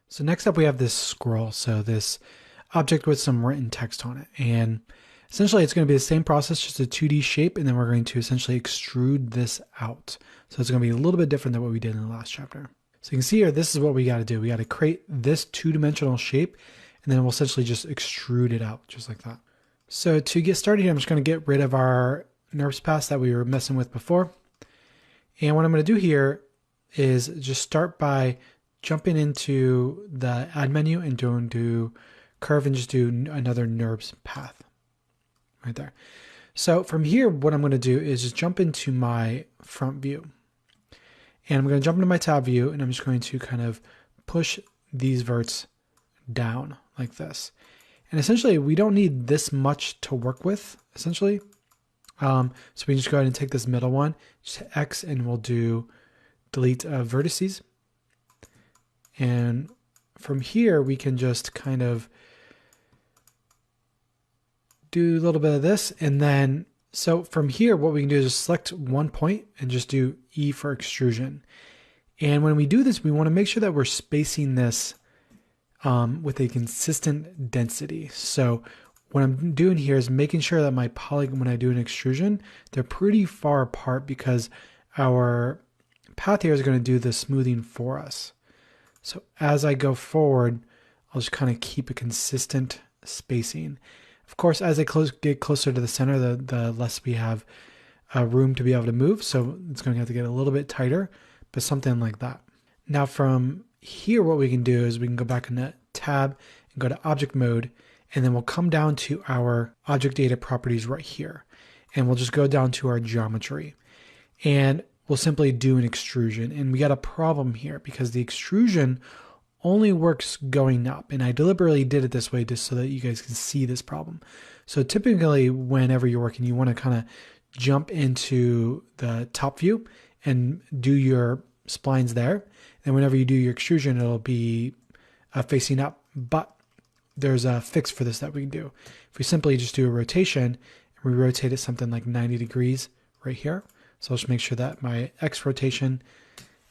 So next up we have this scroll. So this object with some written text on it. And essentially it's going to be the same process, just a 2D shape. And then we're going to essentially extrude this out. So it's going to be a little bit different than what we did in the last chapter. So you can see here, this is what we got to do. We got to create this two-dimensional shape, and then we'll essentially just extrude it out just like that. So to get started here, I'm just going to get rid of our NURBS paths that we were messing with before. And what I'm going to do here is just start by jumping into the add menu and going to curve and just do another NURBS path right there. So from here, what I'm going to do is just jump into my front view. And I'm going to jump into my tab view, and I'm just going to kind of push these verts down like this. And essentially, we don't need this much to work with, essentially. So we can just go ahead and take this middle one, just hit X, and we'll do delete vertices. And from here, we can just kind of do a little bit of this. And then, so from here, what we can do is just select one point and just do E for extrusion. And when we do this, we want to make sure that we're spacing this with a consistent density. So what I'm doing here is making sure that my polygon, when I do an extrusion, they're pretty far apart because our path here is going to do the smoothing for us. So as I go forward, I'll just kind of keep a consistent spacing. Of course, as I get closer to the center, the less we have room to be able to move. So it's going to have to get a little bit tighter, but something like that. Now from here, what we can do is we can go back in the tab and go to object mode, and then we'll come down to our object data properties right here. And we'll just go down to our geometry. And we'll simply do an extrusion. And we got a problem here because the extrusion only works going up. And I deliberately did it this way just so that you guys can see this problem. So typically whenever you're working, you want to kind of jump into the top view and do your splines there. And whenever you do your extrusion, it'll be facing up. But there's a fix for this that we can do. If we simply just do a rotation and we rotate it something like 90 degrees right here. So I'll just make sure that my X rotation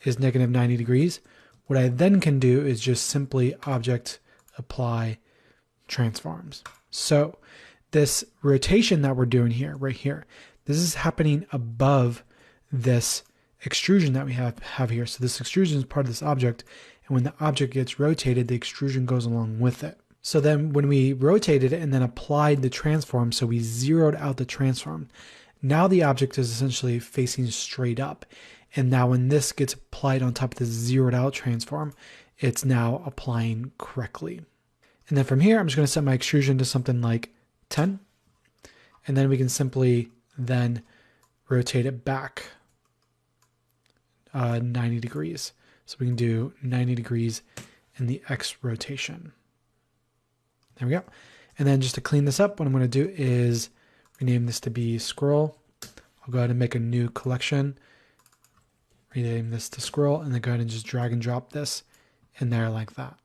is negative 90 degrees. What I then can do is just simply object apply transforms. So this rotation that we're doing here, right here, this is happening above this extrusion that we have here. So this extrusion is part of this object. And when the object gets rotated, the extrusion goes along with it. So then when we rotated it and then applied the transform, so we zeroed out the transform, now the object is essentially facing straight up. And now when this gets applied on top of the zeroed out transform, it's now applying correctly. And then from here, I'm just going to set my extrusion to something like 10. And then we can simply then rotate it back 90 degrees. So we can do 90 degrees in the X rotation. There we go. And then just to clean this up, what I'm going to do is rename this to be scroll. I'll go ahead and make a new collection, rename this to scroll, and then go ahead and just drag and drop this in there like that.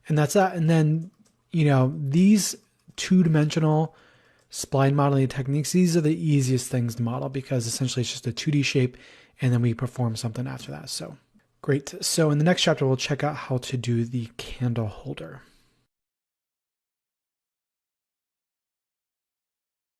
And that's that. And then, you know, these two-dimensional spline modeling techniques, these are the easiest things to model because essentially it's just a 2D shape and then we perform something after that. So great. So in the next chapter, we'll check out how to do the candle holder.